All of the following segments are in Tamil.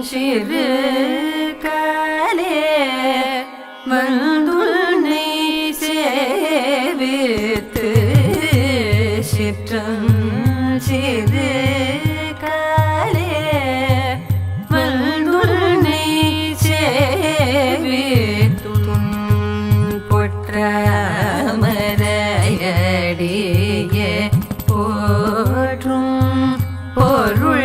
சிறு காலே வந்துன்னை சேவித்து சிற்றம் சிறு காலே வந்துன்னை சேவித்தும் பொற்றமரையடியே போற்றும் பொருள்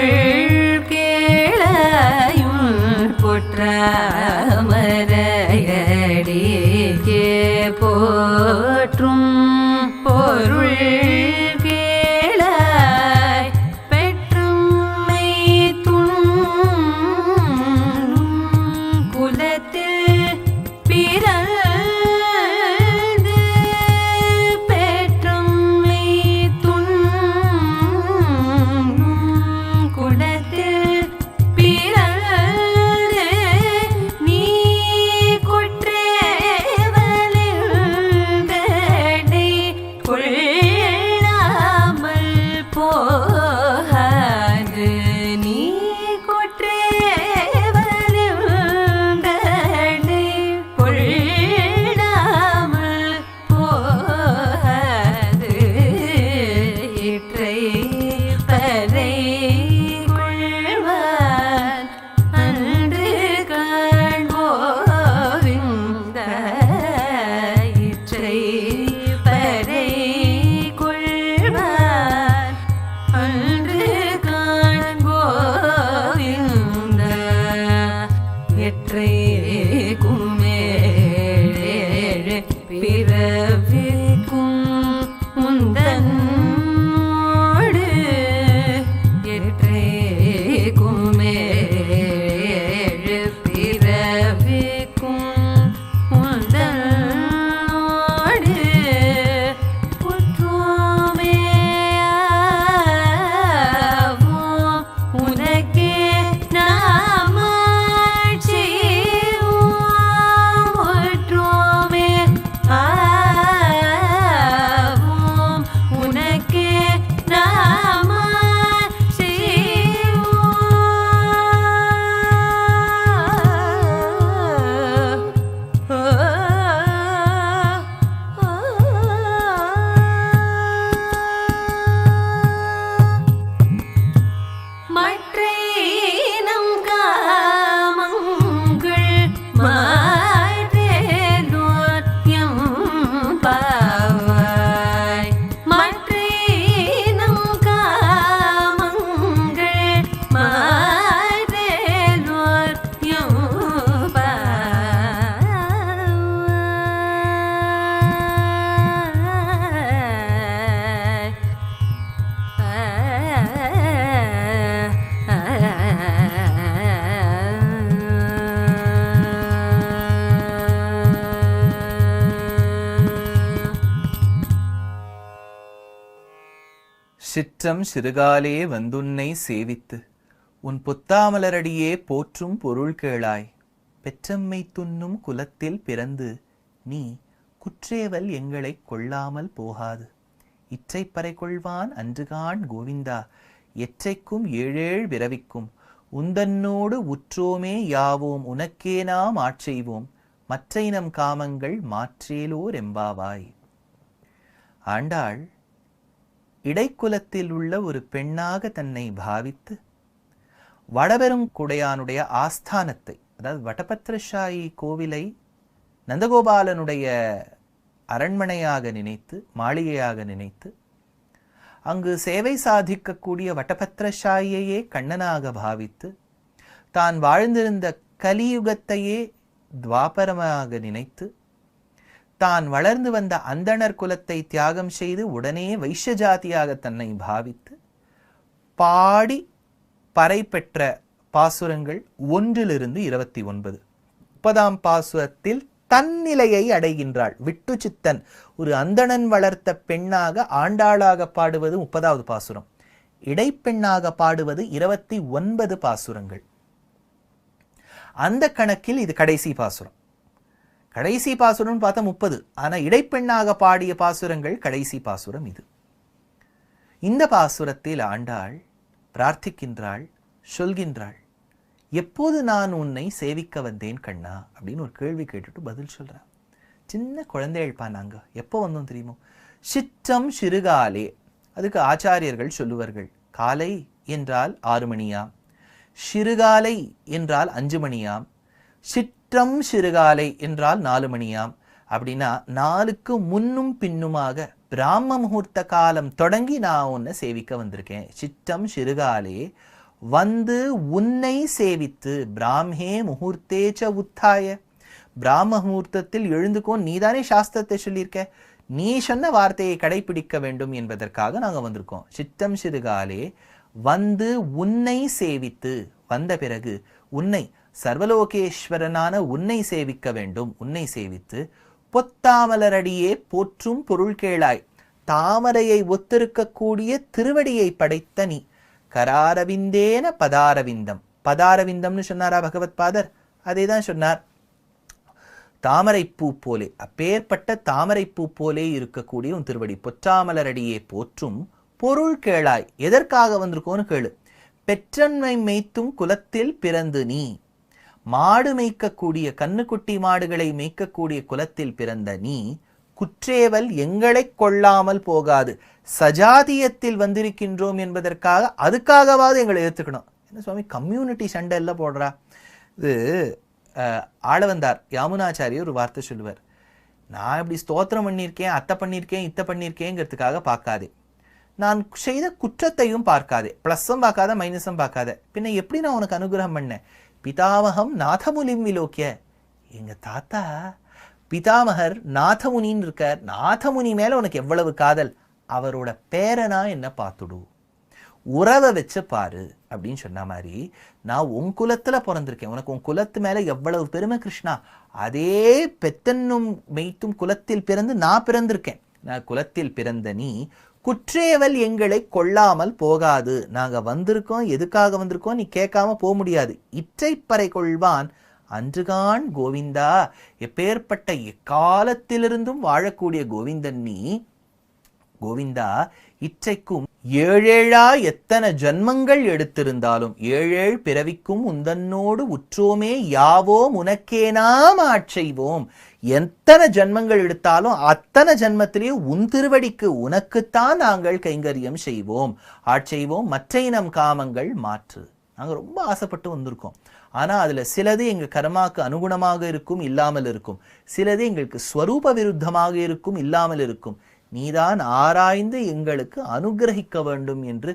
பொற்றமரையடியே போற்றும் பொருள் கேளாய் பெற்றும்மை துண்ணும் குலத்தில் பிறந்து பெற்றும்மை துண்ணும் குலத்தில் சிற்றம் சிறுகாலே வந்துன்னை சேவித்து உன் பொத்தாமலரடியே போற்றும் பொருள் கேளாய் பெற்றம்மை துண்ணும் குலத்தில் பிறந்து நீ குற்றேவல் எங்களை கொள்ளாமல் போகாது இற்றைப்பறை கொள்வான் அன்றுகான் கோவிந்தா எற்றைக்கும் ஏழேழ் பிறவிக்கும் உந்தன்னோடு உற்றோமே யாவோம் உனக்கே நாம் ஆட்செய்வோம் மற்றை நம் காமங்கள் மாற்றேலோர் எம்பாவாய். ஆண்டாள் இடைக்குலத்தில் உள்ள ஒரு பெண்ணாக தன்னை பாவித்து வடபெருங்குடையானுடைய ஆஸ்தானத்தை, அதாவது வடபத்திரசாயி கோவிலை நந்தகோபாலனுடைய அரண்மனையாக நினைத்து, மாளிகையாக நினைத்து, அங்கு சேவை சாதிக்கக்கூடிய வடபத்திரசாயியையே கண்ணனாக பாவித்து, தான் வாழ்ந்திருந்த கலியுகத்தையே துவாபரமாக நினைத்து, தான் வளர்ந்து வந்த அந்தணர் குலத்தை தியாகம் செய்து உடனே வைஷ்ய ஜாதியாக தன்னை பாவித்து பாடி பறை பெற்ற பாசுரங்கள் 1 - 29. 30ஆம் பாசுரத்தில் தன்னிலையை அடைகின்றாள். விட்டு சித்தன் ஒரு அந்தணன் வளர்த்த பெண்ணாக ஆண்டாளாக பாடுவது 30வது பாசுரம். இடைப்பெண்ணாக பாடுவது 29 பாசுரங்கள். அந்த கணக்கில் இது கடைசி பாசுரம். கடைசி பாசுரம் பார்த்தா 30, ஆனா இடைப்பெண்ணாக பாடிய பாசுரங்கள் கடைசி பாசுரம் இது. இந்த பாசுரத்தில் ஆண்டாள் பிரார்த்திக்கின்றாள், சொல்கின்றாள், எப்போது நான் உன்னை சேவிக்க வந்தேன் கண்ணா அப்படின்னு ஒரு கேள்வி கேட்டுட்டு பதில் சொல்றான். சின்ன குழந்தைகள்ப்பா நாங்க. எப்போ வந்தோம் தெரியுமோ? சிற்றம் சிறுகாலே. அதுக்கு ஆச்சாரியர்கள் சொல்லுவார்கள், காலை என்றால் 6 மணியாம், சிறுகாலை என்றால் 5 மணியாம், சிற்றம் சிறுகாலை என்றால் 4 மணியாம். அப்படின்னா 4க்கு முன்னும் பின்னுமாக பிராம முகூர்த்த காலம் தொடங்கி நான் உன்னை சேவிக்க வந்திருக்கேன். சிற்றம் சிறுகாலே வந்து உன்னை சேவித்து, பிராமே முகூர்த்தேச்ச உத்தாய, பிராம முகூர்த்தத்தில் எழுந்துக்கோ, நீதானே சாஸ்திரத்தை சொல்லியிருக்க, நீ சொன்ன வார்த்தையை கடைபிடிக்க வேண்டும் என்பதற்காக நாங்கள் வந்திருக்கோம். சித்தம் சிறுகாலே வந்து உன்னை சேவித்து, வந்த பிறகு உன்னை சர்வலோகேஸ்வரனான உன்னை சேவிக்க வேண்டும். உன்னை சேவித்து பொத்தாமலரடியே போற்றும் பொருள் கேளாய், தாமரையை ஒத்திருக்கக்கூடிய திருவடியை படைத்த நீ, கராரவிந்தேன பதாரவிந்தம். பதாரவிந்தம்னு சொன்னாரா பகவத் பாதர்? அதே தான் சொன்னார். தாமரைப்பூ போலே, அப்பேற்பட்ட தாமரைப்பூ போலே இருக்கக்கூடிய உன் திருவடி, பொற்றாமலரடியே போற்றும் பொருள் கேளாய். எதற்காக வந்திருக்கோன்னு கேளு. பெற்றன்மை மேய்த்தும் குலத்தில் பிறந்து நீ, மாடு மேய்க்கக்கூடிய கண்ணுக்குட்டி மாடுகளை மேய்க்கக்கூடிய குலத்தில் பிறந்த நீ, குற்றேவல் எங்களை கொள்ளாமல் போகாது. சஜாதியத்தில் வந்திருக்கின்றோம் என்பதற்காக அதுக்காகவாது எங்களை ஏற்றுக்கணும். என்ன சுவாமி கம்யூனிட்டி சண்டை எல்லாம் போடுறா? இது ஆளவந்தார் யாமுனாச்சாரியர் ஒரு வார்த்தை சொல்லுவார், நான் இப்படி ஸ்தோத்திரம் பண்ணியிருக்கேன், அத்தை பண்ணியிருக்கேன், இத்தை பண்ணியிருக்கேங்கிறதுக்காக பார்க்காதே, நான் செய்த குற்றத்தையும் பார்க்காதே, ப்ளஸ்ஸும் பார்க்காத மைனஸும் பார்க்காத, பின்ன எப்படி நான் உனக்கு அனுகிரகம் பண்ணேன்? பிதாமகம் நாதமுனிம் விலோக்கிய, எங்க தாத்தா பிதாமகர் நாதமுனின்னு இருக்கார், நாதமுனி மேல உனக்கு எவ்வளவு காதல், அவரோட பேரனா என்ன பார்த்துடு, உறவை வச்சு பாரு அப்படின்னு சொன்ன மாதிரி, நான் உன் குலத்துல பிறந்திருக்கேன், உனக்கு உன் குலத்து மேல எவ்வளவு பெருமை கிருஷ்ணா, அதே பெத்தன்னும் மெய்த்தும் குலத்தில் பிறந்து நான் பிறந்திருக்கேன். நான் குலத்தில் பிறந்த நீ குற்றேவல் எங்களை கொள்ளாமல் போகாது. நாங்க வந்திருக்கோம், எதுக்காக வந்திருக்கோம் நீ கேட்காம போக முடியாது. இற்றைப்பறை கொள்வான் அன்றுகான் கோவிந்தா, எப்பேற்பட்ட எக்காலத்திலிருந்தும் வாழக்கூடிய கோவிந்தன் நீ. கோவிந்தா, இற்றைக்கும் 7 எத்தனை ஜன்மங்கள் எடுத்திருந்தாலும் 7 பிறவிக்கும் உந்தன்னோடு உற்றோமே யாவோம் உனக்கே நாம் ஆட்செய்வோம். எத்தனை ஜன்மங்கள் எடுத்தாலும் அத்தனை ஜன்மத்திலேயே உன் திருவடிக்கு உனக்குத்தான் நாங்கள் கைங்கரியம் செய்வோம், ஆட்செய்வோம். மற்ற நம் காமங்கள் மாற்று. நாங்கள் ரொம்ப ஆசைப்பட்டு வந்திருக்கோம். ஆனால் அதில் சிலது எங்கள் கர்மாவுக்கு அனுகுணமாக இருக்கும், இல்லாமல் இருக்கும். சிலது எங்களுக்கு ஸ்வரூப விருத்தமாக இருக்கும், இல்லாமல் இருக்கும். நீதான் ஆராய்ந்து எங்களுக்கு அனுகிரகிக்க வேண்டும் என்று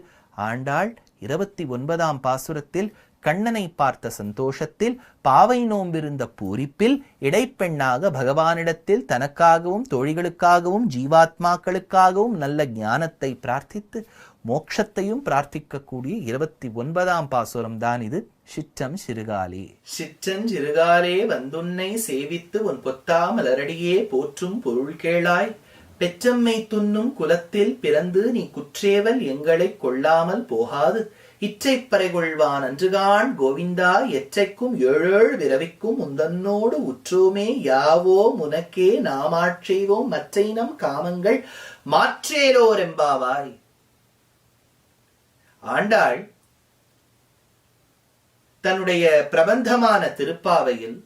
ஆண்டாள் 29ஆம் பாசுரத்தில் கண்ணனை பார்த்த சந்தோஷத்தில், பாவை நோம்பிருந்த பூரிப்பில், இடைப்பெண்ணாக பகவானிடத்தில் தனக்காகவும் தோழிகளுக்காகவும் ஜீவாத்மாக்களுக்காகவும் நல்ல ஞானத்தை பிரார்த்தித்து மோட்சத்தையும் பிரார்த்திக்கக்கூடிய 29ஆம் பாசுரம் தான் இது. சிற்றம் சிறுகாலே. சிற்றன் சிறுகாலே வந்துன்னை சேவித்து உன் பொத்தாமலரடியே போற்றும் பொருள் கேளாய், பெற்றம்மை துண்ணும் குலத்தில் பிறந்து நீ குற்றேவல் எங்களை கொள்ளாமல் போகாது. இற்றைப்பறை கொள்வான் அன்றுகான் கோவிந்தா, எற்றைக்கும் 7 விரவிக்கும் உந்தன்னோடு உற்றோமே யாவோம் உனக்கே நாமாட்செய்வோம். மற்றை நம் காமங்கள் மாற்றேலோர் எம்பாவாய். ஆண்டாள் தன்னுடைய பிரபந்தமான திருப்பாவையில்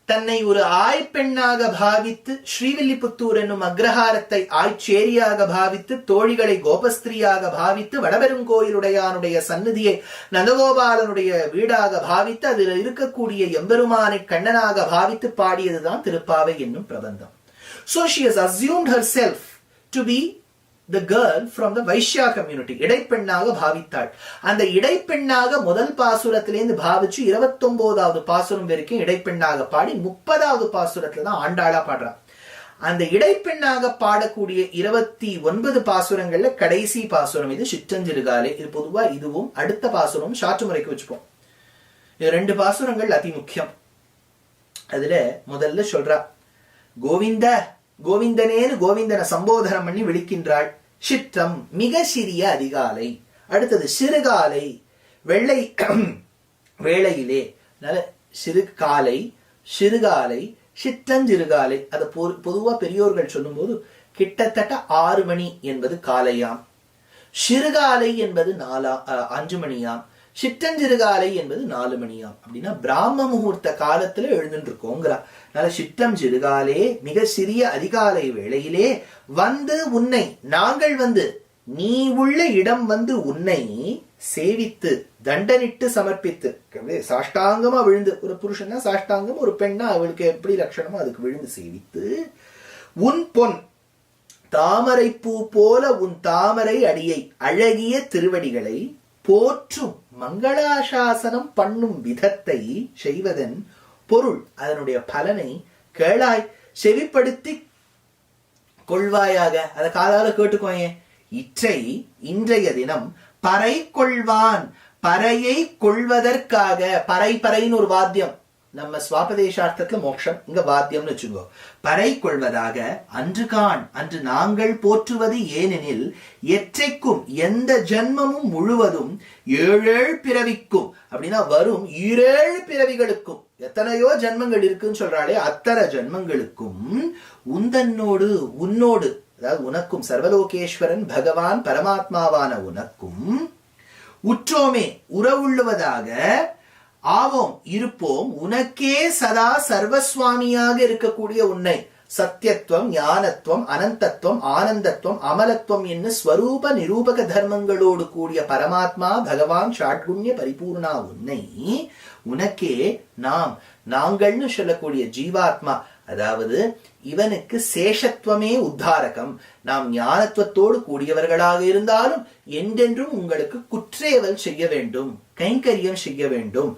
தன்னை ஒரு ஆய்பெண்ணாக பாவித்து, ஸ்ரீவில்லிபுத்தூர் என்னும் அக்ரஹாரத்தை ஆய்ச்சேரியாக பாவித்து, தோழிகளை கோபஸ்திரியாக பாவித்து, வடபெருங்கோயிலுடையானுடைய சந்நிதியை நந்தகோபாலனுடைய வீடாக பாவித்து, அதில் இருக்கக்கூடிய எம்பெருமானை கண்ணனாக பாவித்து பாடியதுதான் திருப்பாவை என்னும் பிரபந்தம். So she has assumed herself to be the girl from the Vaishya community. இடைப்பெண்ணாக பாவித்தாள். அந்த இடைப்பெண்ணாக முதல் பாசுரத்திலிருந்து பாவிச்சு 29வது பாசுரம் வரைக்கும் இடைப்பெண்ணாக பாடி 30வது பாசுரத்துல தான் ஆண்டாளா பாடுறான். அந்த இடைப்பெண்ணாக பாடக்கூடிய 29 பாசுரங்கள்ல கடைசி பாசுரம் இது சிற்றஞ்சிறுகாலே. இது பொதுவா இதுவும் அடுத்த பாசுரம் சாற்று முறைக்கு வச்சுப்போம். இது 2 பாசுரங்கள் அதி முக்கியம். அதுல முதல்ல சொல்றா, கோவிந்த கோவிந்தனேன்னு கோவிந்தனை சம்போதனம் பண்ணி விழிக்கின்றாள். சிற்றம் மிக சிறிய அதிகாலை. அடுத்தது சிறுகாலை வெள்ளை வேளையிலே. சிறுகாலை சிறுகாலை சிற்றஞ்சிறுகாலை. அதை பொதுவா பெரியோர்கள் சொல்லும் போது கிட்டத்தட்ட 6 மணி என்பது காலையாம், சிறுகாலை என்பது 5 மணியாம், சிற்றஞ்சிறுகாலை என்பது 4 மணியாம். அப்படின்னா பிராம முகூர்த்த காலத்துல எழுந்துட்டு இருக்கோங்கிறா. அதனால சிற்றம் சிறுகாலே மிக சிறிய அதிகாலை வேளையிலே வந்து உன்னை நாங்கள் வந்து நீ உள்ள இடம் வந்து உன்னை சேவித்து தண்டனிட்டு சமர்ப்பித்து சாஷ்டாங்கமா விழுந்து, ஒரு புருஷனா சாஷ்டாங்கம், ஒரு பெண்ணா அவளுக்கு எப்படி லட்சணமோ அதுக்கு விழுந்து சேவித்து, உன் பொன் தாமரை பூ போல உன் தாமரை அடியை அழகிய திருவடிகளை போற்றும் மங்களாசாசனம் பண்ணும் விதத்தை செய்வதன் பொருள் அதனுடைய பலனை கேளாய் செவிப்படுத்தி கொள்வாயாக. அதை காதால கேட்டுக்கோயே. இற்றை இன்றைய தினம் பறை கொள்வான். பறையை கொள்வதற்காக, பறைன்னு ஒரு வாத்தியம், நம்ம சுவாபதேசார்த்தத்துல மோட்சம், இங்க வாத்தியம்னு வச்சுக்கோ. பறை கொள்வதாக அன்று நாங்கள் போற்றுவது ஏனெனில் எற்றைக்கும் எந்த ஜன்மமும் முழுவதும் 7 பிறவிக்கும், அப்படின்னா வரும் 7 பிறவிகளுக்கும், எத்தனையோ ஜன்மங்கள் இருக்குன்னு சொல்றாளே அத்தனை ஜன்மங்களுக்கும் உந்தன்னோடு உன்னோடு, அதாவது உனக்கும் சர்வலோகேஸ்வரன் பகவான் பரமாத்மாவான உனக்கும் உற்றோமே உறவுள்ளுவதாக ஆவோம் இருப்போம். உனக்கே சதா சர்வஸ்வாமியாக இருக்கக்கூடிய உன்னை சத்தியத்துவம் ஞானத்துவம் அனந்தத்துவம் ஆனந்தத்துவம் அமலத்துவம் என்ன ஸ்வரூப நிரூபக தர்மங்களோடு கூடிய பரமாத்மா பகவான் ஷாட்குண்ய பரிபூர்ணா உன்னை உனக்கே நாங்கள்னு சொல்லக்கூடிய ஜீவாத்மா, அதாவது இவனுக்கு சேஷத்துவமே உத்தாரகம். நாம் ஞானத்துவத்தோடு கூடியவர்களாக இருந்தாலும் என்றென்றும் உங்களுக்கு குற்றேவல் செய்ய வேண்டும், கைங்கரியம் செய்ய வேண்டும்.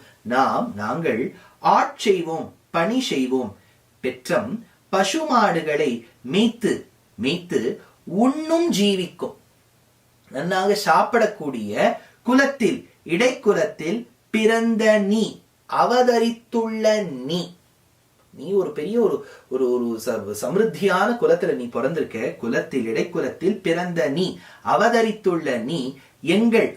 நாங்கள் ஆட்செய்வோம், பணி செய்வோம். பெற்றம் பசுமாடுகளை மேய்த்து உண்ணும் ஜீவிக்கும், நன்னாக சாப்பிடக்கூடிய குலத்தில் இடைக்குலத்தில் பிறந்த நீ, அவதரித்துள்ள நீ ஒரு பெரிய ஒரு சமிருத்தியான குலத்துல நீ பிறந்திருக்க. குலத்தில் இடைக்குலத்தில் பிறந்த நீ, அவதரித்துள்ள நீ, எங்கள்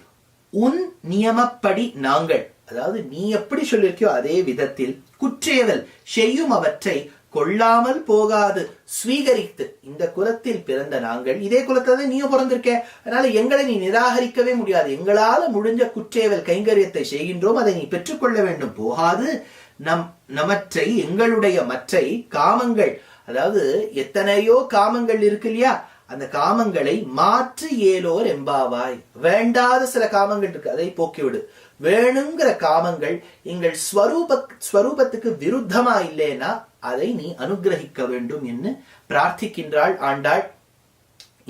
உன் நியமப்படி நாங்கள், அதாவது நீ எப்படி சொல்லிருக்கியோ அதே விதத்தில் குற்றேவல் செய்யும் அவற்றை கொள்ளாமல் போகாது ஸ்வீகரித்து, இந்த குலத்தில் பிறந்த நாங்கள் இதே குலத்தை நீயும் பிறந்திருக்க, அதனால எங்களை நீ நிராகரிக்கவே முடியாது. எங்களால முடிஞ்ச குற்றேவல் கைங்கரியத்தை செய்கின்றோம், அதை நீ பெற்றுக்கொள்ள வேண்டும். போகாது நமற்றை எங்களுடைய மற்றை காமங்கள், அதாவது எத்தனையோ காமங்கள் இருக்கு இல்லையா, அந்த காமங்களை மாற்று ஏலோர் எம்பாவாய். வேண்டாத சில காமங்கள் இருக்கு, அதை போக்கிவிடு. வேணுங்கிற காமங்கள் எங்கள் ஸ்வரூபத்துக்கு விருத்தமா இல்லைன்னா அதை நீ அனுகிரகிக்க வேண்டும் என்று பிரார்த்திக்கின்றாள் ஆண்டாள்.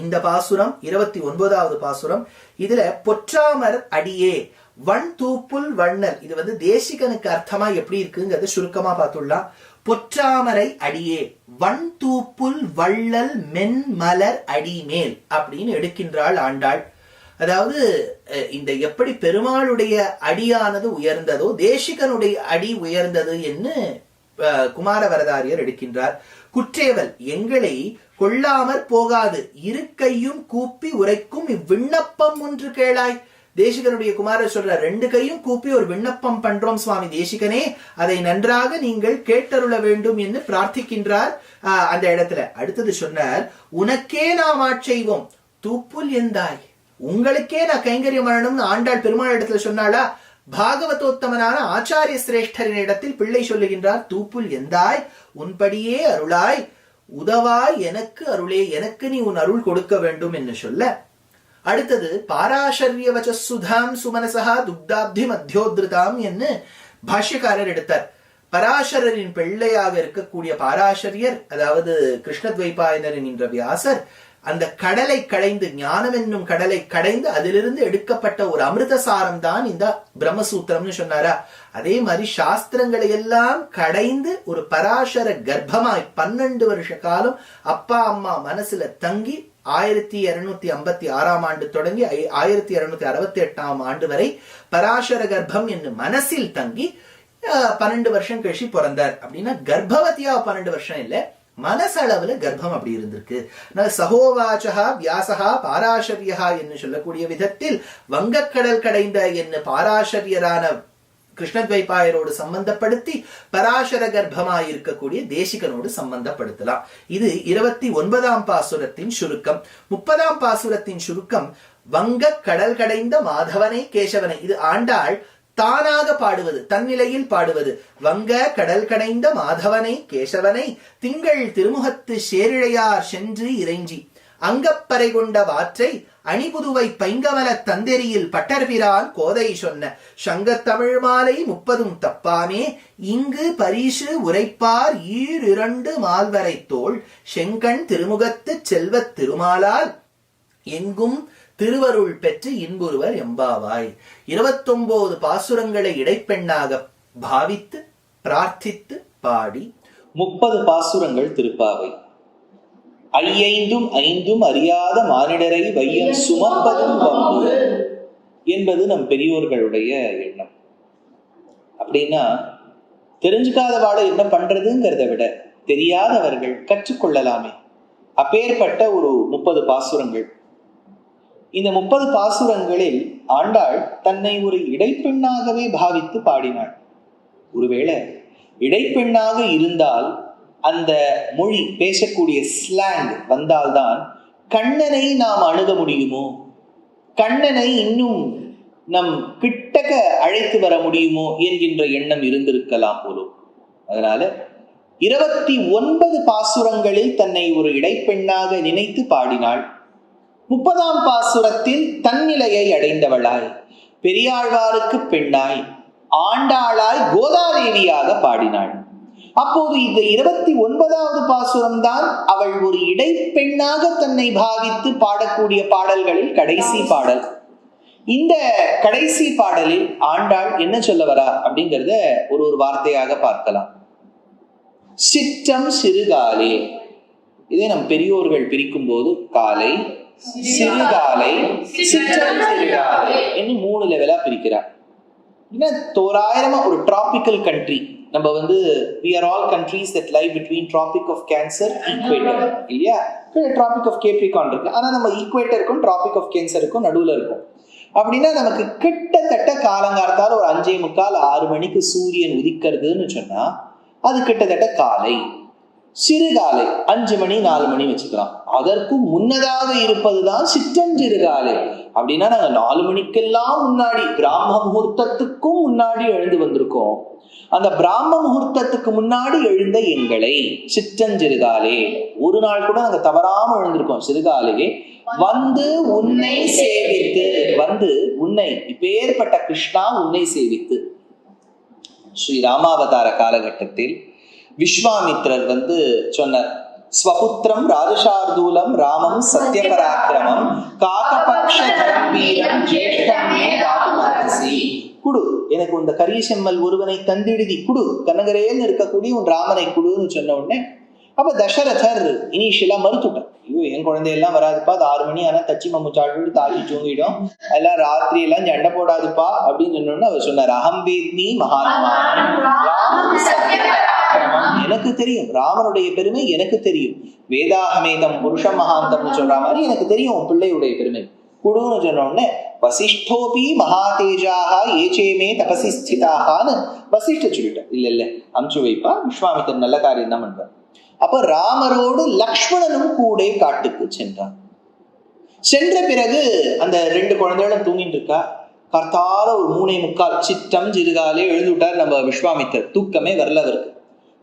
இந்த பாசுரம் 29வது பாசுரம். இதுல பொற்றாமர் அடியே வண் தூப்புல் வண்ணல், இது தேசிகனுக்கு அர்த்தமா எப்படி இருக்குங்கிறத சுருக்கமா பார்த்துடலாம். பொற்றாமரை அடியே வண் தூப்புல் வள்ளல் மென்மலர் அடிமேல் அப்படின்னு எடுக்கின்றாள் ஆண்டாள். அதாவது இந்த எப்படி பெருமாளுடைய அடியானது உயர்ந்ததோ தேசிகனுடைய அடி உயர்ந்தது என்று குமாரவரதாரியர் எடுக்கின்றார். குற்றேவல் எங்களை கொள்ளாமற் போகாது, இருக்கையும் கூப்பி உரைக்கும் இவ்விண்ணப்பம் ஒன்று கேளாய். தேசிகனுடைய குமாரர் சொல்ற 2 கையும் கூப்பி ஒரு விண்ணப்பம் பண்றோம் சுவாமி தேசிகனே, அதை நன்றாக நீங்கள் கேட்டருள வேண்டும் என்று பிரார்த்திக்கின்றார் அந்த இடத்துல. அடுத்தது சொன்னார், உனக்கே நாம் ஆட்செய்வோம் தூப்புல் எந்தாய், உங்களுக்கே நான் கைங்கரியம் பண்ணணும்னு ஆண்டாள் பெருமாள் இடத்துல சொன்னாளா? பாகவதோத்தமனான ஆச்சாரிய சிரேஷ்டரின் இடத்தில் பிள்ளை சொல்லுகின்றார், தூப்புல் எந்தாய் உன்படியே அருளாய் உதவாய் எனக்கு அருளே, எனக்கு நீ உன் அருள் கொடுக்க வேண்டும் என்று சொல்ல. அடுத்தது பாராசர்ய வச்சசுதாம் சுமனசா துக்தாப்தி மத்தியோத்ருதாம் என்று பாஷ்யக்காரர் எடுத்தார். பராசரரின் பிள்ளையாக இருக்கக்கூடிய பாராசரியர், அதாவது கிருஷ்ணத்வைபாயனர் என்கின்ற வியாசர், அந்த கடலை கடைந்து, ஞானம் என்னும் கடலை கடைந்து அதிலிருந்து எடுக்கப்பட்ட ஒரு அமிர்தசாரம் தான் இந்த பிரம்மசூத்திரம்னு சொன்னாரா. அதே மாதிரி சாஸ்திரங்களை எல்லாம் கடைந்து ஒரு பராசர கர்ப்பமாய் 12 வருஷ காலம் அப்பா அம்மா மனசுல தங்கி 1256 ஆண்டு தொடங்கி 1268 ஆண்டு வரை பராசர கர்ப்பம் என்று மனசில் தங்கி 12 வருஷம் கழிச்சு பிறந்தார். அப்படின்னா கர்ப்பவதியா 12 வருஷம் இல்ல, மனசளவுல கர்ப்பம் அப்படி இருந்திருக்கு. சகோவாச்சா வியாசகா பாராசரியா என்று சொல்லக்கூடிய விதத்தில் வங்கக்கடல் கடைந்த என்ன பாராசரியரான கிருஷ்ணத்வைபாயரோடு சம்பந்தப்படுத்தி பராசர கர்ப்பமாய் இருக்கக்கூடிய தேசிகனோடு சம்பந்தப்படுத்தலாம். இது 29ஆம் பாசுரத்தின் சுருக்கம். 30ஆம் பாசுரத்தின் சுருக்கம் வங்க கடல் கடைந்த மாதவனை கேசவனை. இது ஆண்டாள் தானாக பாடுவது, தன்னிலையில் பாடுவது. வங்க கடல் கடைந்த மாதவனை கேசவனை திங்கள் திருமுகத்து சேரிழையார் சென்று இறைஞ்சி அங்கப்பறை கொண்ட வாற்றை அணிபுதுவை பைங்கமல தந்தெரியில் பட்டர்பிரான் கோதை சொன்ன சங்கத்தமிழ் மாலை 30 தப்பாமே இங்கு பரிசு உரைப்பார் 2 மால்வரை தோள் செங்கண் திருமுகத்து செல்வத் திருமாலால் எங்கும் திருவருள் பெற்று இன்புறுவர் எம்பாவாய். 29 பாசுரங்களை இடைப்பெண்ணாக பாவித்து பிரார்த்தித்து பாடி 30 பாசுரங்கள் திருப்பாவை. 5 அறியாத மானிடரை வையம் சுமப்பதும் வம்பு என்பது நம் பெரியோர்களுடைய எண்ணம். அப்படின்னா தெரிஞ்சுக்காதவாளை என்ன பண்றதுங்கிறத விட தெரியாதவர்கள் கற்றுக்கொள்ளலாமே. அப்பேற்பட்ட ஒரு 30 பாசுரங்கள். இந்த 30 பாசுரங்களில் ஆண்டாள் தன்னை ஒரு இடைப்பெண்ணாகவே பாவித்து பாடினாள். ஒருவேளை இடைப்பெண்ணாக இருந்தால் அந்த மொழி பேசக்கூடிய ஸ்லாங் வந்தால்தான் கண்ணனை நாம் அணுக முடியுமோ, கண்ணனை இன்னும் நம் கிட்டக்க அழைத்து வர முடியுமோ என்கின்ற எண்ணம் இருந்திருக்கலாம் போலும். அதனால 29 பாசுரங்களில் தன்னை ஒரு இடைப்பெண்ணாக நினைத்து பாடினாள். 30ஆம் பாசுரத்தில் தன்னிலையை அடைந்தவளாய், பெரியாழ்வாருக்கு பெண்ணாய், ஆண்டாளாய், கோதாதேவியாக பாடினாள். அப்போது இந்த 29வது பாசுரம் தான் அவள் ஒரு இடைப்பெண்ணாக தன்னை பாவித்து பாடக்கூடிய பாடல்களில் கடைசி பாடல். இந்த கடைசி பாடலில் ஆண்டாள் என்ன சொல்ல வரா அப்படிங்கிறத ஒரு வார்த்தையாக பார்க்கலாம். சிற்றம் சிறுகாலே. இதை நம் பெரியோர்கள் பிரிக்கும் போது காலை, சிறுகாலை, சிற்றம் சிறுகாலை என்று 3 லெவலா பிரிக்கிறார். தோராயிரமா ஒரு டிராபிக்கல் கண்ட்ரி, நம்ம we are all countries that lie between Tropic of Cancer, Equator இல்லையா? Tropic of Capricorn இருக்கு, ஆனா நம்ம ஈக்குவேட்டருக்கும் Tropic of Cancerக்கும் நடுவுல இருக்கும். அப்படின்னா நமக்கு கிட்டத்தட்ட காலங்காலத்தால் ஒரு 5:45 6 மணிக்கு சூரியன் உதிக்கிறதுன்னு சொன்னா அது கிட்டத்தட்ட காலை. சிறுகாலை 5 மணி 4 மணி வச்சுக்கலாம். அதற்கு முன்னதாக இருப்பதுதான் சிற்றஞ்சிறுகாலை. அப்படின்னா நாங்க 4 மணிக்கெல்லாம் முன்னாடி பிராம முகூர்த்தத்துக்கும் முன்னாடி எழுந்து வந்திருக்கோம். அந்த பிராம முகூர்த்தத்துக்கு முன்னாடி எழுந்த எங்களை சிற்றஞ்சிறுகாலே. ஒரு நாள் கூட நாங்க தவறாம எழுந்திருக்கோம். சிறுகாலையே வந்து உன்னை சேவித்து, வந்து உன்னை, இப்பேற்பட்ட கிருஷ்ணா உன்னை சேவித்து. ஸ்ரீ ராமாவதார காலகட்டத்தில் விஸ்வாமித்ரர் சொன்னார், ஸ்வபுத்திரம் ராஜசார்தூலம் ராமம் சத்யபராக்கிரமம் காகபக்ஷ வீரம் ஜேஷ்டமே ராமரசி. குடு, எனக்கு இந்த கரிய செம்மல் ஒருவனை தந்திடுதி குடு, கனகரேன்னு இருக்கக்கூடிய உன் ராமனை குடுன்னு சொன்ன உடனே அப்ப தசரதர் இனிஷியலா மறுத்துட்டார். ஐயோ, என் குழந்தையெல்லாம் வராதுப்பா, அது 6 மணி ஆனா தச்சி மம்மு சாப்பிட்டு தாக்கி தூங்கிடும், எல்லாம் ராத்திரி எல்லாம் சண்டை போடாதுப்பா அப்படின்னு சொன்னோன்னு அவர் சொன்னார், அகம் வேத்மி மகாத்மா, எனக்கு தெரியும் ராமனுடைய பெருமை, எனக்கு தெரியும். வேதாகமேதம் புருஷ மகாந்தம்னு சொல்ற மாதிரி எனக்கு தெரியும் உன் பிள்ளையுடைய பெருமை குடுன்னு சொன்ன உடனே வசிஷ்டோபி மகாதேஜாக ஏச்சேமே தபசி ஸ்திதாகான்னு வசிஷ்ட சொல்லிட்டேன். இல்ல அம்சு வைப்பா, விஸ்வாமித்தர் நல்ல காரியம் தான் பண்றார். அப்ப ராமரோடு லக்ஷ்மணனும் கூட காட்டுக்கு சென்றான். சென்ற பிறகு அந்த 2 குழந்தைகளும் தூங்கிட்டு இருக்கா. கர்த்தால ஒரு 3:45 சிற்றம் சிறுகாலே எழுந்து விட்டார் நம்ம விஸ்வாமித்தர். தூக்கமே வரல அவருக்கு.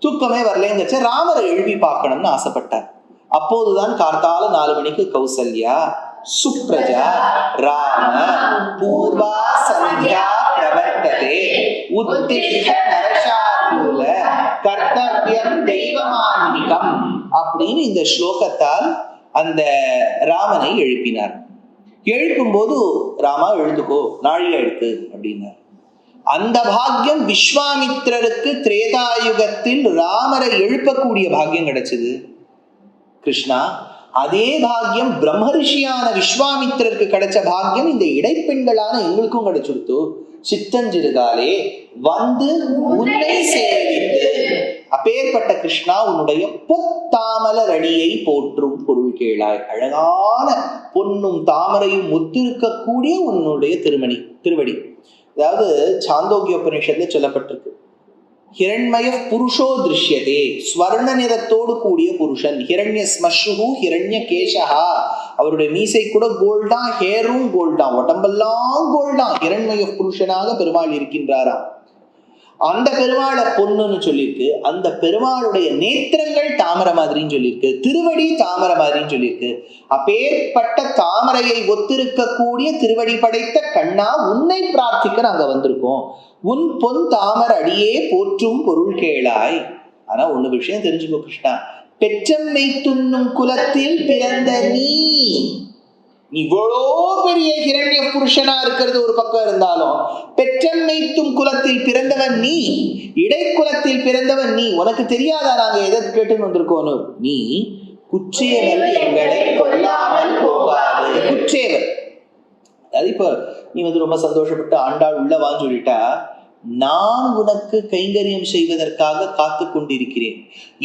தூக்கமே வரலங்கச்ச ராமரை எழுப்பி பார்க்கணும்னு ஆசைப்பட்டார். அப்போதுதான் கார்த்தால 4 மணிக்கு கௌசல்யா சுப்ரஜா ராம பூர்வா சந்தியா பிரவர்த்ததே உத்திஷ்ட நரசார்தூல போல கர்த்தவியம் தெய்வமான்மிகம் அப்படின்னு இந்த ஸ்லோகத்தால் அந்த ராமனை எழுப்பினார். எழுப்பும் போது ராமா எழுதுக்கோ, நாழிகை எழுத்து அப்படின்னார். அந்த பாக்கியம் விஸ்வாமித்திரருக்கு திரேதாயுகத்தில் ராமரை எழுப்பக்கூடிய பாக்கியம் கிடைச்சது கிருஷ்ணா. அதே பாக்கியம் பிரம்மரிஷியான விஸ்வாமித்திரருக்கு கிடைச்ச பாக்கியம் இந்த இடைப்பெண்களான எங்களுக்கும் கிடைச்சிருத்து. சித்தஞ்சிறுகாலே வந்து உன்னை சேவித்து, அப்பேற்பட்ட கிருஷ்ணா உன்னுடைய பொத்தாமலர் அடியை போற்றும் பொருள் கேளாய். அழகான பொன்னும் தாமரையும் ஒத்திருக்கக்கூடிய உன்னுடைய திருவடி. அதாவது சாந்தோக்கிய உபநிஷத்துல சொல்லப்பட்டிருக்கு, ஹிரண்மய புருஷோ திருஷ்யதே, ஸ்வர்ண நிறத்தோடு கூடிய புருஷன். ஹிரண்ய ஸ்மஷ்ரு ஹிரண்ய கேசஹா, அவருடைய மீசை கூட கோல்டா, ஹேரும் கோல்டா, உடம்பெல்லாம் கோல்டா, ஹிரண்மய புருஷனாக பெருமாள் இருக்கின்றாராம். அந்த பெருமாளை பொண்ணுன்னு சொல்லியிருக்கு. அந்த பெருமாளுடைய நேத்திரங்கள் தாமரை மாதிரின்னு சொல்லியிருக்கு, திருவடி தாமரை மாதிரின்னு சொல்லியிருக்கு. அப்பேற்பட்ட தாமரையை ஒத்திருக்கக்கூடிய திருவடி படைத்த கண்ணா, உன்னை பிரார்த்திக்க நாங்க வந்திருக்கோம். உன் பொன் தாமரை அடியே போற்றும் பொருள் கேளாய். ஆனா ஒண்ணு விஷயம் தெரிஞ்சுக்கோ கிருஷ்ணா, பெற்றம்மை துண்ணும் குலத்தில் பிறந்த நீ இவ்வளோ பெரிய ஹிரண்ய புருஷனா இருக்கிறது ஒரு பக்கம் இருந்தாலும், பெற்றம்மைத்தும் குலத்தில் பிறந்தவன் நீ, இடைக்குலத்தில் பிறந்தவன் நீ. உனக்கு தெரியாதா நாங்க எதை கேட்டுன்னு வந்திருக்கோன்னு? நீ குற்றேவல் எங்களை கொள்ளாமல் போகாது. குற்றேவல், அது இப்ப நீ வந்து ரொம்ப சந்தோஷப்பட்டு ஆண்டாள் உள்ளவான்னு சொல்லிட்டா, நான் உனக்கு கைங்கரியம் செய்வதற்காக காத்து கொண்டிருக்கிறேன்.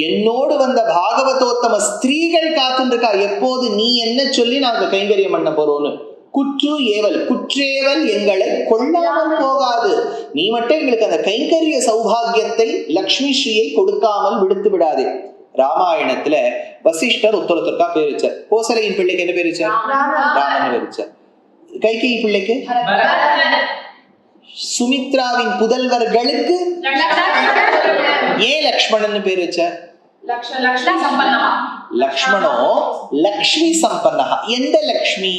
என்னோடு வந்த பாகவதோத்தம ஸ்திரீகள் காத்துருக்கா, எப்போது நீ என்ன சொல்லி நாங்க கைங்கரியம் பண்ண போறோம்னு. குற்று ஏவல், குற்றேவல் எங்களை கொள்ளாமல் போகாது. நீ மட்டும் எங்களுக்கு அந்த கைங்கரிய சௌபாகியத்தை, லக்ஷ்மி ஸ்ரீயை கொடுக்காமல் விடுத்து விடாதே. ராமாயணத்துல வசிஷ்டர் ஒருத்தருக்கா பேர் வச்சார். கோசலையின் பிள்ளைக்கு என்ன பேர் வச்சார்? ராமன் பேர் வச்சார். கைகேயி பிள்ளைக்கு, சுமித்ராவின் புதல்வர்களுக்கு ஏன் லக்ஷ்மணன் பேர் வச்சார்? லக்ஷ்மணோ லக்ஷ்மி சம்பன்னஹா. எந்த லக்ஷ்மி?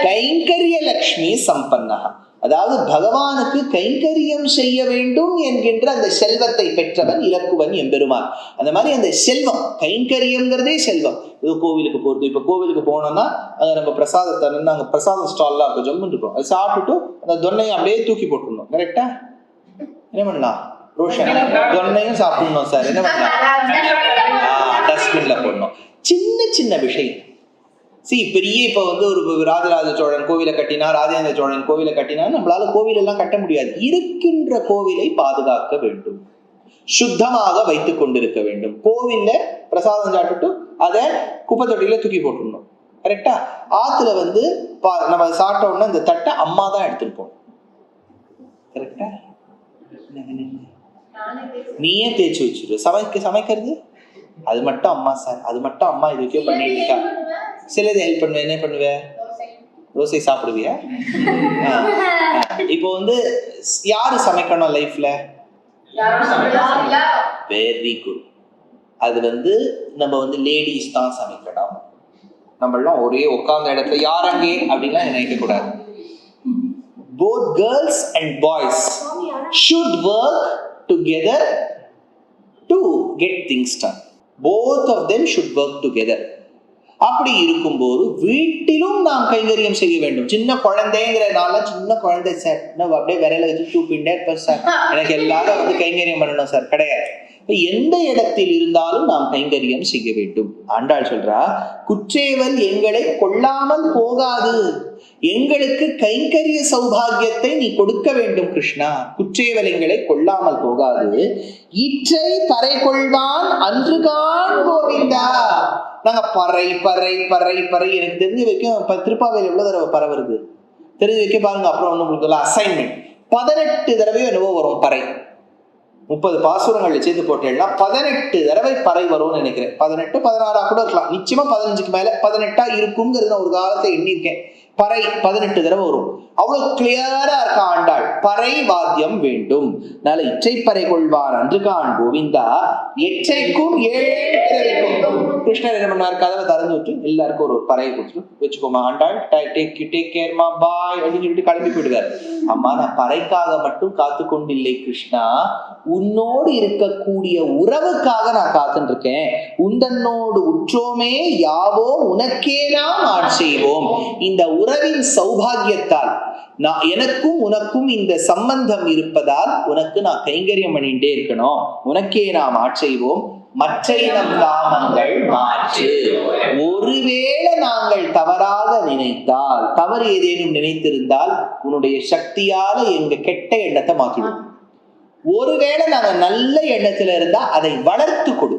கைங்கரிய லக்ஷ்மி சம்பன்னஹா. அதாவது பகவானுக்கு கைங்கரியம் செய்ய வேண்டும் என்கின்ற அந்த செல்வத்தை பெற்றவன் இலக்குவன் எம்பெருமான். அந்த மாதிரி அந்த செல்வம், கைங்கரியம்ங்கிறதே செல்வம். இது கோவிலுக்கு போறது. இப்ப கோவிலுக்கு போனோம்னா அங்க நம்ம பிரசாதத்தை, அங்க பிரசாதம் ஸ்டால்லாம் இருக்கும், ஜம்முன்னு இருக்கும். அது சாப்பிட்டுட்டு அந்த தொன்னையை அப்படியே தூக்கி போட்டுடணும். கரெக்டா? என்ன பண்ணலாம் ரோஷன்? தொன்னையும் சாப்பிடணும் சார். என்ன பண்ணலாம்? டஸ்ட்பின்ல போடணும். சின்ன சின்ன விஷயம். பெரிய இப்ப வந்து ஒரு ராஜராஜ சோழன் கோவிலை கட்டினா, ராஜேந்திர சோழன் கோவிலை கட்டினா, நம்மளால கோவில் எல்லாம் கட்ட முடியாது. இருக்கின்ற கோவிலை பாதுகாக்க வேண்டும், சுத்தமாக வைத்துக் கொண்டிருக்க வேண்டும். கோவில்ல பிரசாதம் சாப்பிட்டு அதை குப்பை தொட்டியில தூக்கி போட்டுடணும். கரெக்டா? ஆத்துல வந்து நம்ம சாப்பிட்ட உடனே இந்த தட்டை அம்மா தான் எடுத்துட்டு போகணும். கரெக்டா? நீயே தேய்ச்சி வச்சிரு. சமைக்கிறது அது மட்டும் அம்மா சார், அது மட்டும் அம்மா இதுக்கே பண்ணிட்டு இருக்கா. சிலது ஹெல்ப் பண்ணுவேன். என்ன பண்ணுவேன்? தோசை சாப்பிடுவியா? இப்போ வந்து யாரு சமைக்கணும் லைஃப்ல? Very good. அது வந்து நம்ம வந்து லேடிஸ் தான் சமைக்கணும். நம்ம எல்லாம் ஒரே உட்கார்ந்த இடத்துல யார் அங்கே அப்படின்லாம் நினைக்க கூடாது. Both girls and boys should work together to get things done. Both of them should work together. அப்படி இருக்கும்போது வீட்டிலும் நாம் கைங்கரியம் செய்ய வேண்டும். சின்ன குழந்தைங்கிறனால, சின்ன குழந்தை சார் அப்படியே விரையில வச்சு தூப்பிண்டே இருப்பேன் சார், எனக்கு எல்லாரும் வந்து கைங்கரியம் பண்ணணும் சார், கிடையாது. எந்த இடத்தில் இருந்தாலும் நாம் கைங்கரியம் செய்ய வேண்டும். ஆண்டாள் சொல்றா, குற்றேவல் எங்களை கொள்ளாமல் போகாது, எங்களுக்கு கைங்கரிய சௌபாகியத்தை நீ கொடுக்க வேண்டும் கிருஷ்ணா. குற்றேவல் எங்களை கொள்ளாமல் போகாது. ஈற்றை பறை கொள்வான் அன்றுகான் கோவிந்தா. நாங்க பறை பறை பறை பறை, எனக்கு தெரிஞ்சு வைக்கும் திருப்பாவையில் எவ்வளவு தடவை பறை வருது தெரிஞ்சு வைக்க பாருங்க. அப்புறம் ஒண்ணு உங்களுக்கு அசைன்மெண்ட், 18 தடவையோ என்னவோ வரும் பறை. 30 பாசுரங்கள் சேர்த்து போட்டேன்னா 18 தடவை பறை வரும்னு நினைக்கிறேன். 18 16 கூட இருக்கலாம், நிச்சயமா 15க்கு மேல 18 இருக்குங்கிறது நான் ஒரு காலத்தை எண்ணிருக்கேன். பறை 18 தடவை வரும். அவ்வளவு கிளியரா இருக்கா ஆண்டாள். பறை வாத்தியம் வேண்டும். அதனால இச்சை பறை கொள்வார் அன்றுகான் கோவிந்தா, எச்சைக்கும் ஏழைக்கும். கிருஷ்ணர் என்ன பண்ணாரு? கதவை திறந்து விட்டு எல்லாருக்கும் ஒரு பறையை கொடுத்துட்டு வச்சுக்கோமா ஆண்டாள், டேக் கேர்மா பாய் அப்படின்னு சொல்லிட்டு கிளம்பி போயிடுவாரு. அம்மா, நான் பறைக்காக மட்டும் காத்து கொண்டில்லை கிருஷ்ணா, உன்னோடு இருக்கக்கூடிய உறவுக்காக நான் காத்துட்டு இருக்கேன். உந்தன்னோடு உற்றோமே யாவோ உனக்கே நாம் ஆட்செய்வோம். இந்த உறவின் சௌபாகியத்தால் எனக்கும் உனக்கும் இந்த சம்பந்தம் இருப்பதால் உனக்கு நான் கைங்கரியம் பண்ணிட்டே இருக்கணும். உனக்கே நாம் ஆட்செய்வோம். மற்ற நம் காமங்கள் மாற்று. ஒருவேளை நாங்கள் தவறாக நினைத்தால், தவறு ஏதேனும் நினைத்திருந்தால் உன்னுடைய சக்தியால எங்க கெட்ட எண்ணத்தை மாற்றிடும். ஒருவேளை நாங்க நல்ல எண்ணத்துல இருந்தா அதை வளர்த்து கொடு.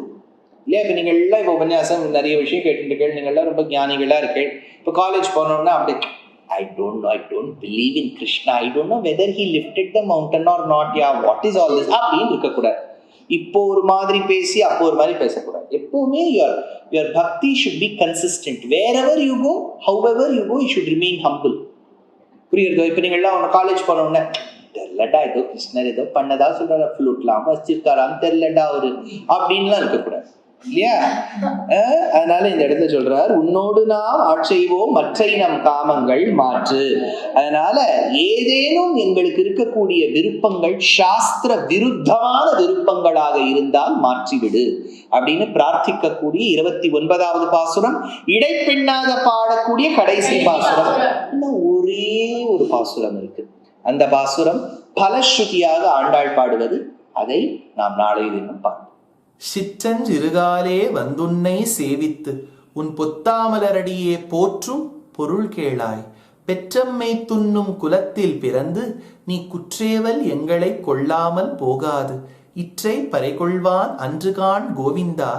இல்லையா? இப்ப நீங்க எல்லாம் இப்ப உபன்யாசம் நிறைய விஷயம் கேட்டுருக்கீங்க. நீங்க எல்லாம் ரொம்ப ஞானிகளா இருக்கீங்க. இப்ப காலேஜ் போனோம்னா அப்படி I don't believe in Krishna. I don't know whether he lifted the mountain or not. Yeah, what is all this? அப்படின்னு இருக்கக்கூடாது. இப்போ ஒரு மாதிரி பேசி அப்போ ஒரு மாதிரி பேசக்கூடாது. எப்பவுமே your bhakti should be consistent. Wherever you go, however you go, you should remain humble. புரியுறதோ? இப்போ நீங்க எல்லாம் காலேஜ் போனோம்னா தெரியலடா, ஏதோ கிருஷ்ணர் ஏதோ பண்ணதா சொல்றாரு, ஃப்ளூட்லாம் வச்சிருக்காரான்னு தெரியலடா ஒரு அப்படின்லாம் இருக்கக்கூடாது. இல்லையா? அதனால இந்த இடத்துல சொல்றார், உன்னோடு நாம் ஆட்செய்வோம் மற்ற நம் காமங்கள் மாற்று. அதனால ஏதேனும் எங்களுக்கு இருக்கக்கூடிய விருப்பங்கள் சாஸ்திர விருத்தமான விருப்பங்களாக இருந்தால் மாற்றிவிடு அப்படின்னு பிரார்த்திக்கக்கூடிய 29வது பாசுரம். இடைப்பெண்ணாக பாடக்கூடிய கடைசி பாசுரம். இன்னும் ஒரே ஒரு பாசுரம் இருக்கு. அந்த பாசுரம் பலஸ்ருதியாக ஆண்டாள் பாடுவது. அதை நாம் நாளை தினம் பார்ப்போம். சிற்றஞ்சிறுகாலே வந்துன்னை சேவித்து உன் பொத்தாமலரடியே போற்றும் பொருள் கேளாய். பெற்றம்மை துண்ணும் குலத்தில் பிறந்து நீ குற்றேவல் எங்களை கொள்ளாமல் போகாது. இற்றை பறைகொள்வான் அன்றுகான் கோவிந்தா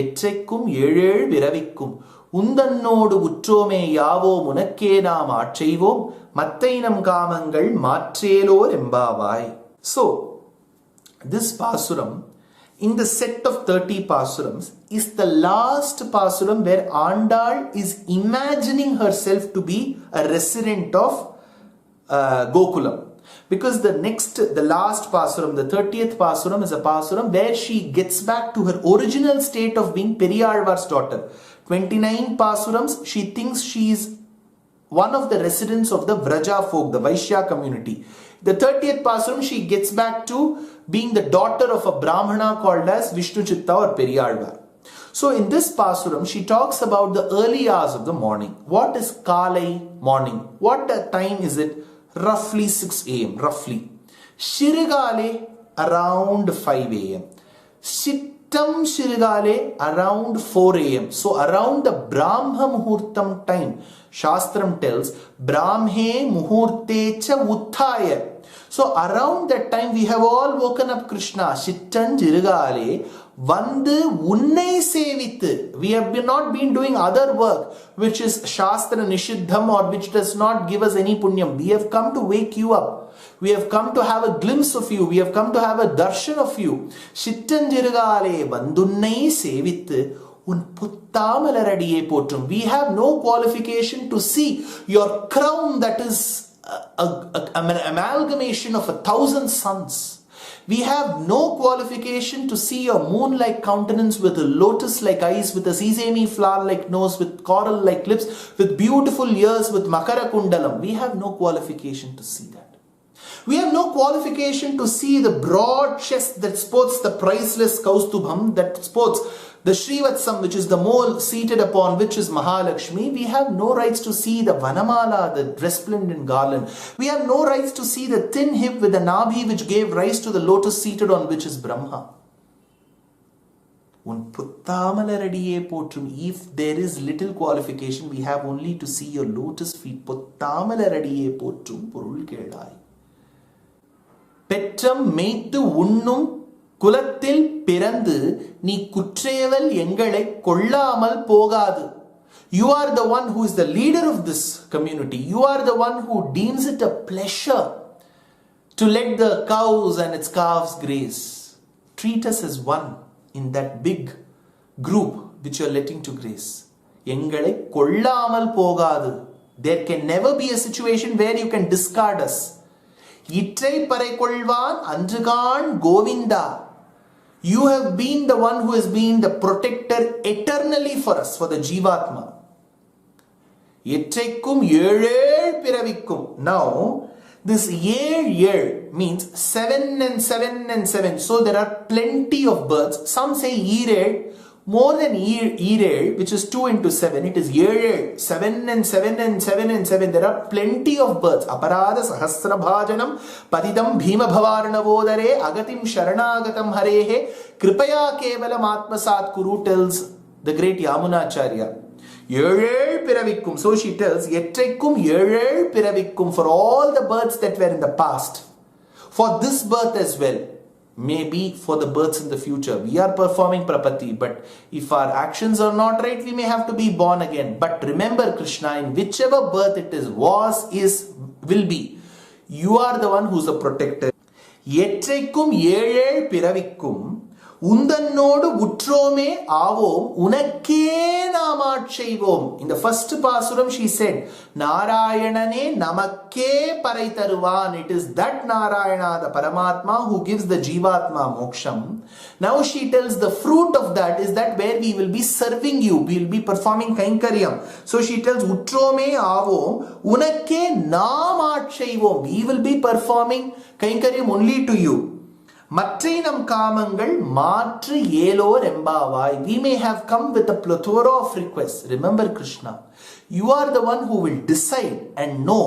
எற்றைக்கும் ஏழேழ் விரவிக்கும். உந்தன்னோடு உற்றோமே யாவோ உனக்கே நாம் ஆட்செய்வோம். மத்தை நம் காமங்கள் மாற்றேலோர் எம்பாவாய். So, this pasuram in the set of 30 pasurams is the last pasuram where Andal is imagining herself to be a resident of Gokulam. Because the last pasuram, the 30th pasuram, is a pasuram where she gets back to her original state of being Periyalvar's daughter. 29 pasurams, she thinks she is one of the residents of the Vraja folk, the Vaishya community. The 30th pasuram, she gets back to being the daughter of a Brahmana called as Vishnu Chitta or Periyalvar. So in this pasuram, she talks about the early hours of the morning. What is Kalai morning? What time is it? Roughly 6 a.m. Roughly. Shirigale around 5 a.m. Sittam Shirigale around 4 a.m. So around the Brahma Muhurtam time, Shastram tells Brahme Muhurtecha Uthaya. So around that time we have all woken up Krishna. Shittanjirigale Vandu Unnai Sevithu. We have not been doing other work which is Shastra Nishiddham or which does not give us any punyam. We have come to wake you up. We have come to have a glimpse of you. We have come to have a darshan of you. Shittanjirigale Vandunnai Sevithu உன் புத்தாமலரடியே போற்றும். We have no qualification to see your crown that is an amalgamation of 1,000 suns. We have no qualification to see your moon-like countenance with a lotus-like eyes, with a sesame flower-like nose, with coral-like lips, with beautiful ears, with makara kundalam. We have no qualification to see that. We have no qualification to see the broad chest that sports the priceless kaustubham, that sports the Srivatsam, which is the mole seated upon which is Mahalakshmi. We have no rights to see the Vanamala, the resplendent garland. We have no rights to see the thin hip with the Nabhi which gave rise to the lotus seated on which is Brahma. Un puttamalaradiye potrum. If there is little qualification, we have only to see your lotus feet. Puttamalaradiye potrum porul kelai. Petram meittu unnum குலத்தில் பிறந்து நீ குற்றேவல் எங்களை கொள்ளாமல் போகாது. You are the one who is the leader of this community. You are the one who deems it a pleasure to let the cows and its calves graze. Treat us as one in that big group which you are letting to graze. எங்களை கொள்ளாமல் போகாது. There can never be a situation where you can discard us. இற்றை பறைகொள்வான் அன்றுகான் Govinda. You have been the one who has been the protector eternally for us, for the Jivatma. Etrekkum ஏழேழ் பிறவிக்கும். Now, This yel means 7 and 7 and 7. So there are plenty of birds. Some say yirel, more than yirel, which is 2 into 7. It is yel, 7 and 7 and 7 and 7. There are plenty of birds. Aparada sahasra bhajanam padidam bhima bhavarnavodare agatim sharanagatam harehe kripaya kevalam atmasat kuru, tells the great Yamunacharya. Yezhel piravikkum. So she tells, Yetrekkum yezhel piravikkum, for all the birds that were in the past, for this birth as well, maybe for the births in the future. We are performing prapatti, but if our actions are not right, we may have to be born again. But remember, Krishna, in whichever birth it is, was, is, will be, you are the one who's a protector. Yetrekkum yezhel piravikkum உந்தன்னோடு உற்றோமே ஆவோம் உனக்கே நாம் ஆட்செய்வோம். In the first pasuram she said, நாராயணனே நமக்கே பறை தருவான். It is that Narayana, the Paramatma, who gives the Jivatma moksham. Now she tells the fruit of that is that where we will be serving you, we will be performing kainkaryam. So she tells, உற்றோமே ஆவோம் உனக்கே நாம் ஆட்செய்வோம். We will be performing kainkaryam only to you. மற்றை நம் காமங்கள் மாற்று ஏலோர் எம்பாவாய். We may have come with a plethora of requests. Remember, Krishna, you are the one who will decide and know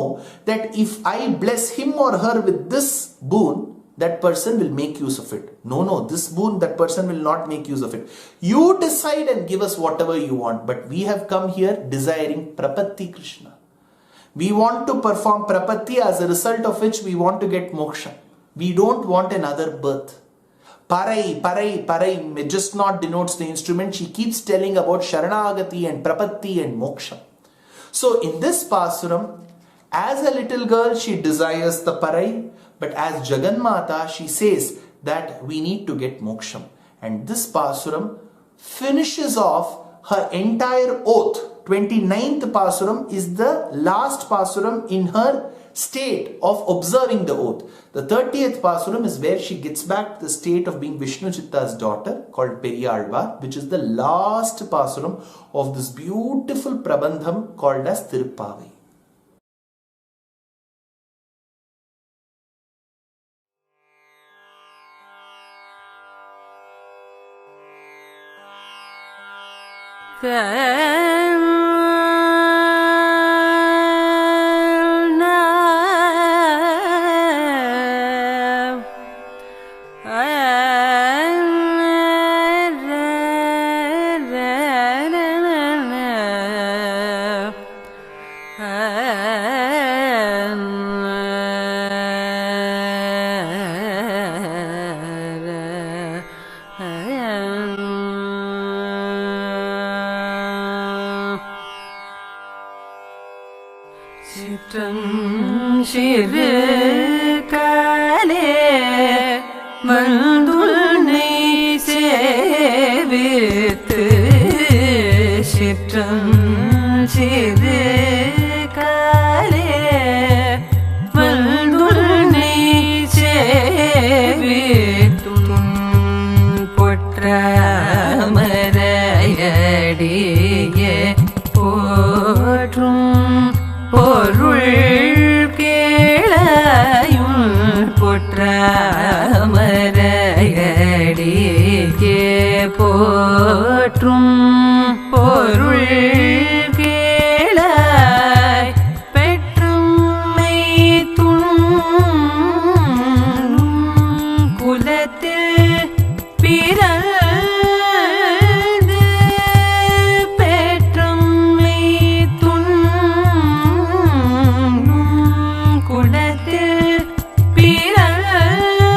that if I bless him or her with this boon, that person will make use of it. No, this boon, that person will not make use of it. You decide and give us whatever you want. But we have come here desiring prapatti, Krishna. We want to perform prapatti, as a result of which we want to get moksha. We don't want another birth. Parai just not denotes the instrument. She keeps telling about Sharanagati and Prapatti and Moksha. So in this pasuram, as a little girl, she desires the parai, but as Jagannmata, she says that we need to get moksham. And this pasuram finishes off her entire oath. 29th pasuram is the last pasuram in her state of observing the oath. The 30th pasuram is where she gets back to the state of being Vishnu Chitta's daughter, called Periyalvar, which is the last pasuram of this beautiful prabandham called as Tirupavai. குலத்தில் பிறந்து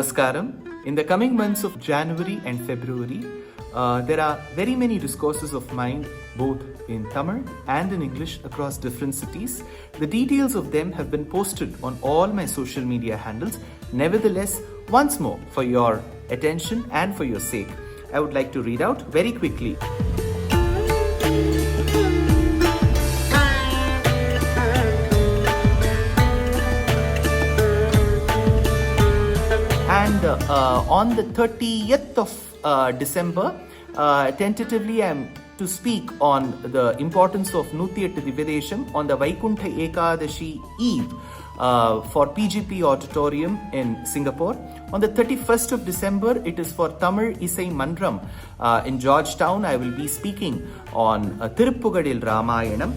Namaskaram. In the coming months of January and February, there are very many discourses of mine, both in Tamil and in English, across different cities. The details of them have been posted on all my social media handles. Nevertheless, once more, for your attention and for your sake, I would like to read out very quickly. And on the 30th of December, tentatively I am to speak on the importance of Nutiyattu Divyadesham on the Vaikuntha Ekadashi Eve for PGP Auditorium in Singapore. On the 31st of December, it is for Tamil Isai Mandram in Georgetown. I will be speaking on Tiruppugadil Ramayanam.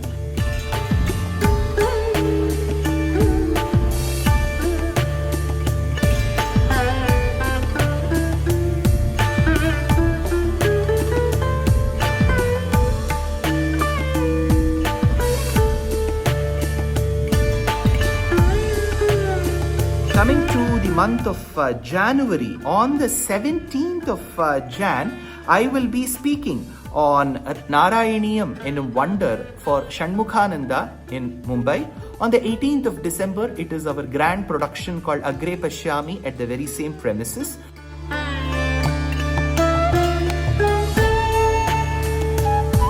Coming to the month of January, on the 17th of Jan, I will be speaking on Narayaniyam in Wonder for Shanmukhananda in Mumbai. On the 18th of December, it is our grand production called Agre Pashyami at the very same premises.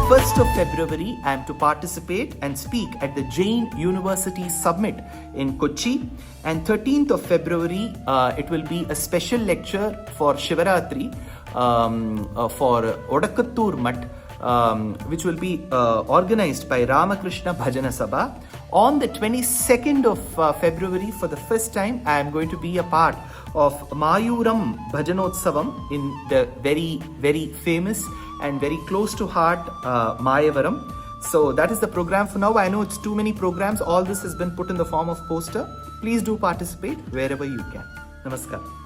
First of February, I am to participate and speak at the Jain University Summit in Kochi. And 13th of February, it will be a special lecture for Shivaratri for Odakattur Mutt, which will be organized by Ramakrishna Bhajana Sabha. On the 22nd of February, for the first time, I am going to be a part of Mayuram Bhajanotsavam in the very, very famous and very close to heart Mayavaram. So that is the program for now. I know it's too many programs. All this has been put in the form of poster. Please do participate wherever you can. Namaskar.